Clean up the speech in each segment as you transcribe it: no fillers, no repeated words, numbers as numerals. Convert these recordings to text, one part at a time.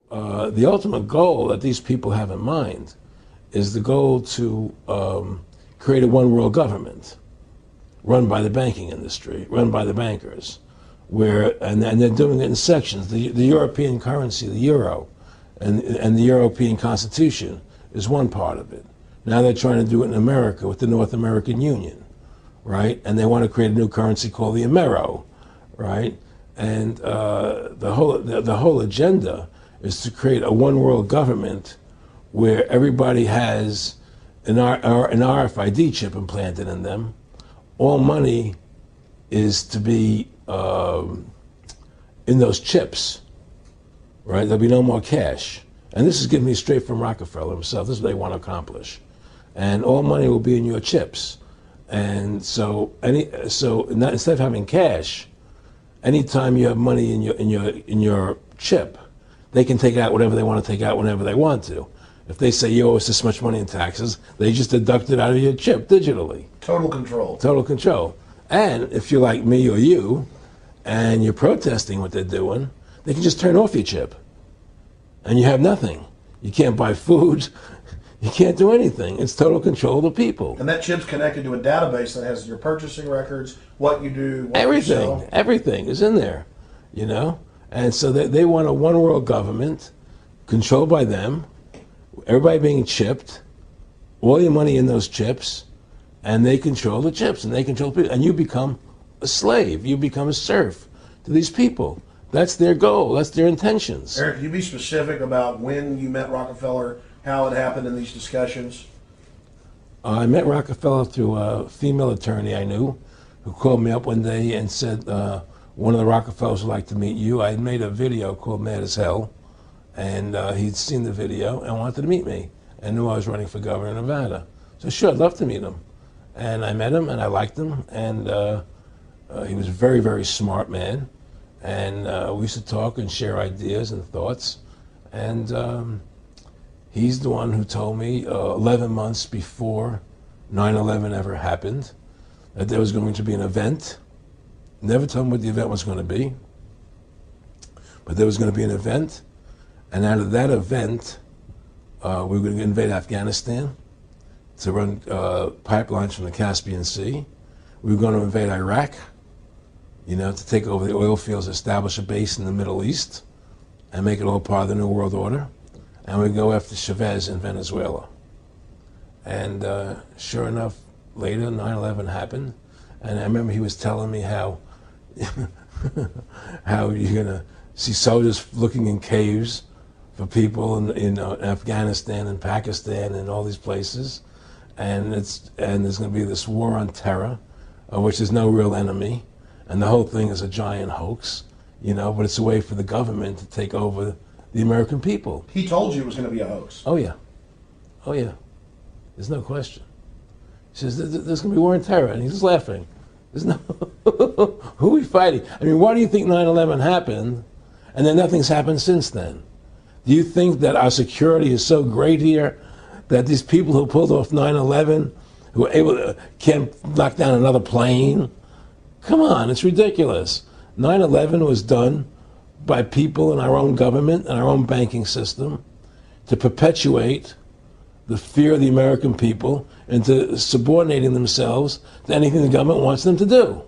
The ultimate goal that these people have in mind is the goal to create a one world government run by the banking industry, run by the bankers, and they're doing it in sections. The European currency, the euro, and the European Constitution is one part of it. Now they're trying to do it in America with the North American Union, right? And they want to create a new currency called the Amero, right? And the whole agenda is to create a one world government where everybody has an RFID chip implanted in them. All money is to be in those chips, right? There'll be no more cash. And this is given me straight from Rockefeller himself. This is what they want to accomplish. And all money will be in your chips. And so instead of having cash, anytime you have money in your chip, they can take out whatever they want to take out whenever they want to. If they say you owe us this much money in taxes, they just deduct it out of your chip digitally. Total control. Total control. And if you're like me or you, and you're protesting what they're doing, they can just turn off your chip. And you have nothing. You can't buy food. You can't do anything. It's total control of the people. And that chip's connected to a database that has your purchasing records, what you do, what everything, you sell. Everything is in there, you know? And so they want a one world government controlled by them, everybody being chipped, all your money in those chips, and they control the chips, and they control people. And you become a slave. You become a serf to these people. That's their goal. That's their intentions. Aaron, can you be specific about when you met Rockefeller, how it happened in these discussions? I met Rockefeller through a female attorney I knew who called me up one day and said, one of the Rockefellers would like to meet you. I had made a video called Mad as Hell, and he'd seen the video and wanted to meet me and knew I was running for governor of Nevada. So sure, I'd love to meet him. And I met him and I liked him, and he was a very, very smart man. And we used to talk and share ideas and thoughts. And he's the one who told me 11 months before 9/11 ever happened that there was going to be an event. Never told him what the event was going to be, but there was going to be an event. And out of that event, we were going to invade Afghanistan to run pipelines from the Caspian Sea. We were going to invade Iraq, you know, to take over the oil fields, establish a base in the Middle East, and make it all part of the New World Order. And we go after Chavez in Venezuela. And sure enough, later 9/11 happened. And I remember he was telling me how how you're going to see soldiers looking in caves for people in Afghanistan and Pakistan and all these places. And there's going to be this war on terror, which is no real enemy. And the whole thing is a giant hoax, you know, but it's a way for the government to take over the American people. He told you it was going to be a hoax. Oh, yeah. Oh, yeah. There's no question. He says, there's going to be war on terror. And he's just laughing. There's no... Who are we fighting? I mean, why do you think 9/11 happened and then nothing's happened since then? Do you think that our security is so great here that these people who pulled off 9/11, who were able to, can't knock down another plane? Come on, it's ridiculous. 9/11 was done by people in our own government and our own banking system to perpetuate the fear of the American people into subordinating themselves to anything the government wants them to do.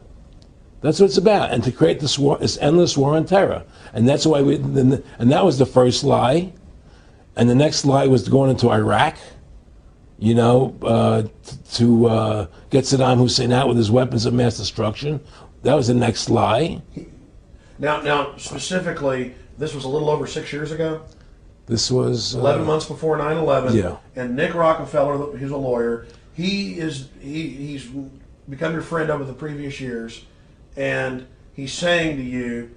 That's what it's about, and to create this war, this endless war on terror. And that's why and that was the first lie. And the next lie was going into Iraq, you know, to get Saddam Hussein out with his weapons of mass destruction. That was the next lie. Now, specifically, this was a little over 6 years ago. This was 11 months before 9/11. Yeah. And Nick Rockefeller, who's a lawyer, he's become your friend over the previous years, and he's saying to you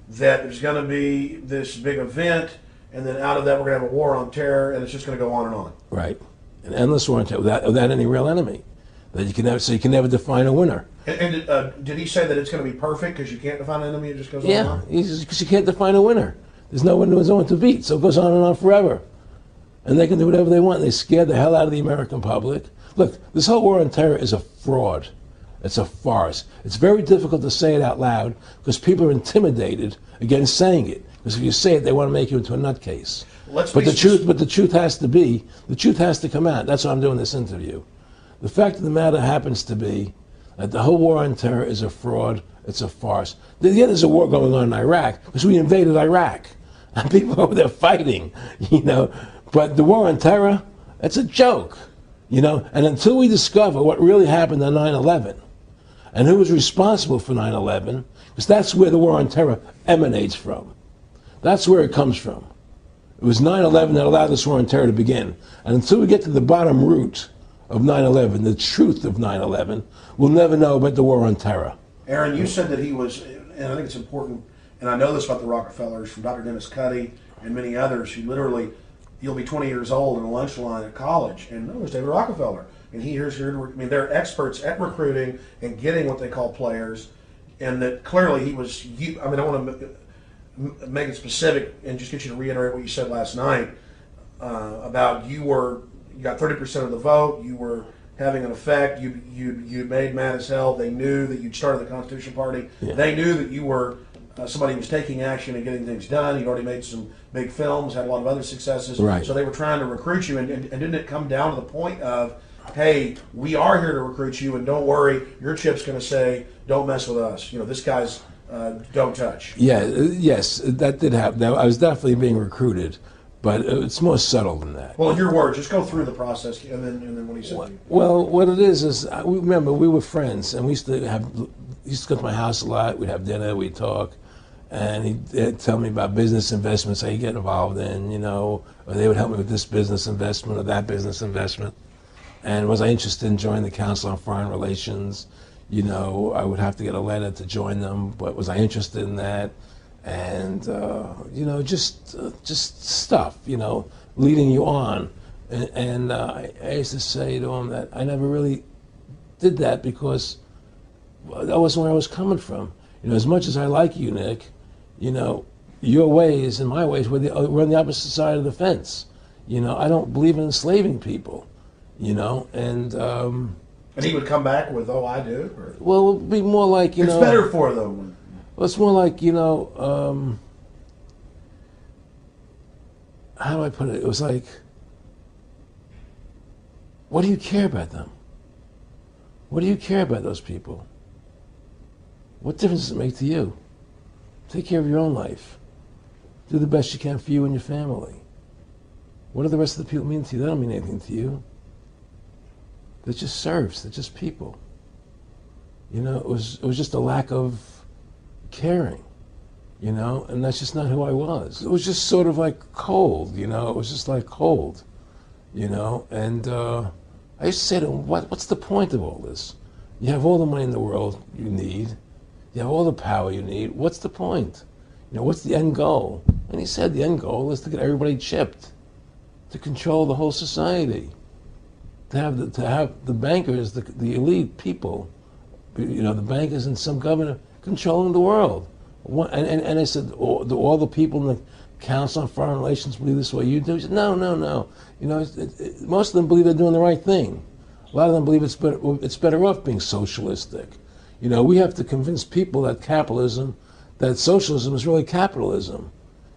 that there's going to be this big event, and then out of that we're going to have a war on terror, and it's just going to go on and on. Right, an endless war on terror without any real enemy. That you can never, so you can never define a winner. And did he say that it's going to be perfect because you can't define an enemy? It just goes on and on? Yeah, because you can't define a winner. There's no one to beat, so it goes on and on forever. And they can do whatever they want. They scared the hell out of the American public. Look, this whole war on terror is a fraud. It's a farce. It's very difficult to say it out loud because people are intimidated against saying it. Because if you say it, they want to make you into a nutcase. Let's But be the truth has to come out. That's why I'm doing this interview. The fact of the matter happens to be that the whole war on terror is a fraud. It's a farce. There's a war going on in Iraq because we invaded Iraq. And people over there fighting, But the war on terror, it's a joke, And until we discover what really happened on 9/11 and who was responsible for 9/11, because that's where the war on terror emanates from. That's where it comes from. It was 9/11 that allowed this war on terror to begin. And until we get to the bottom root of 9/11, the truth of 9/11, we'll never know about the war on terror. Aaron, you said that he was, and I think it's important, and I know this about the Rockefellers from Dr. Dennis Cuddy and many others who literally, you'll be 20 years old in a lunch line at college, and there's David Rockefeller. And here's here. I mean, they're experts at recruiting and getting what they call players, and that clearly he was. I want to make it specific and just get you to reiterate what you said last night about you got 30% of the vote. You were having an effect. You made mad as hell. They knew that you'd started the Constitution Party. Yeah. They knew that you were somebody who was taking action and getting things done. You'd already made some big films, had a lot of other successes. Right. So they were trying to recruit you, and didn't it come down to the point of, hey, we are here to recruit you, and don't worry, your chip's going to say, don't mess with us. This guy's don't touch. Yeah, yes, that did happen. I was definitely being recruited, but it's more subtle than that. Well, in your words, just go through the process, and then what he said to you. Well, what it is remember, we were friends, and we used to go to my house a lot. We'd have dinner, we'd talk, and he'd tell me about business investments I get involved in, or they would help me with this business investment or that business investment. And was I interested in joining the Council on Foreign Relations? I would have to get a letter to join them, but was I interested in that? And, just stuff, leading you on. And I used to say to him that I never really did that because that wasn't where I was coming from. As much as I like you, Nick, your ways and my ways, we're on the opposite side of the fence. I don't believe in enslaving people, And he would come back with, "Oh, I do." Or? Well, it would be more like it's better for them. Well, it's more like how do I put it? It was like, what do you care about them? What do you care about those people? What difference does it make to you? Take care of your own life. Do the best you can for you and your family. What do the rest of the people mean to you? They don't mean anything to you. They're just serfs. They're just people. It was just a lack of caring, and that's just not who I was. It was just sort of like cold, it was just like cold, and I used to say to him, what's the point of all this? You have all the money in the world you need. You have all the power you need. What's the point? What's the end goal? And he said the end goal is to get everybody chipped, to control the whole society. To have the bankers, the elite people, the bankers and some governor controlling the world. And I said, do all the people in the Council on Foreign Relations believe this way you do? He said, no. Most of them believe they're doing the right thing. A lot of them believe it's better off being socialistic. We have to convince people that socialism is really capitalism.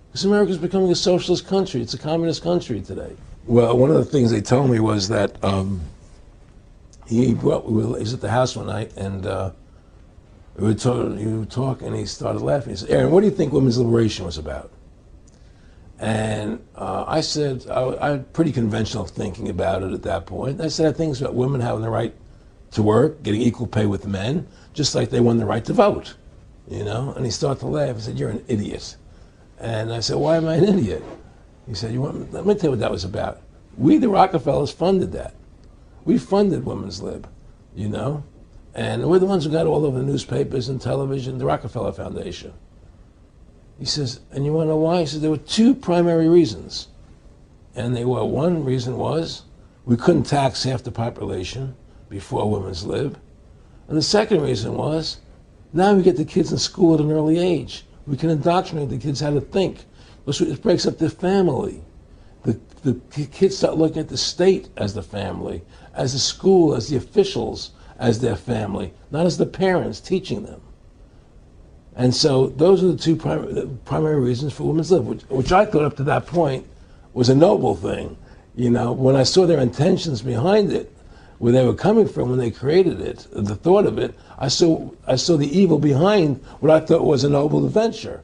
Because America's becoming a socialist country. It's a communist country today. Well, one of the things they told me was that he was at the house one night, and we were talking, and he started laughing. He said, "Aaron, what do you think women's liberation was about?" And I said, I had pretty conventional thinking about it at that point. I said, I think it's about women having the right to work, getting equal pay with men, just like they won the right to vote, And he started to laugh. He said, "You're an idiot." And I said, "Why am I an idiot?" He said, let me tell you what that was about. We, the Rockefellers, funded that. We funded Women's Lib, And we're the ones who got all over the newspapers and television, the Rockefeller Foundation. He says, and you want to know why? He said, there were two primary reasons. And one reason was we couldn't tax half the population before Women's Lib. And the second reason was now we get the kids in school at an early age. We can indoctrinate the kids how to think. It breaks up the family. The kids start looking at the state as the family, as the school, as the officials, as their family, not as the parents teaching them. And so those are the two primary reasons for women's lib, which I thought up to that point was a noble thing. You know, when I saw their intentions behind it, where they were coming from when they created it, the thought of it, I saw the evil behind what I thought was a noble adventure.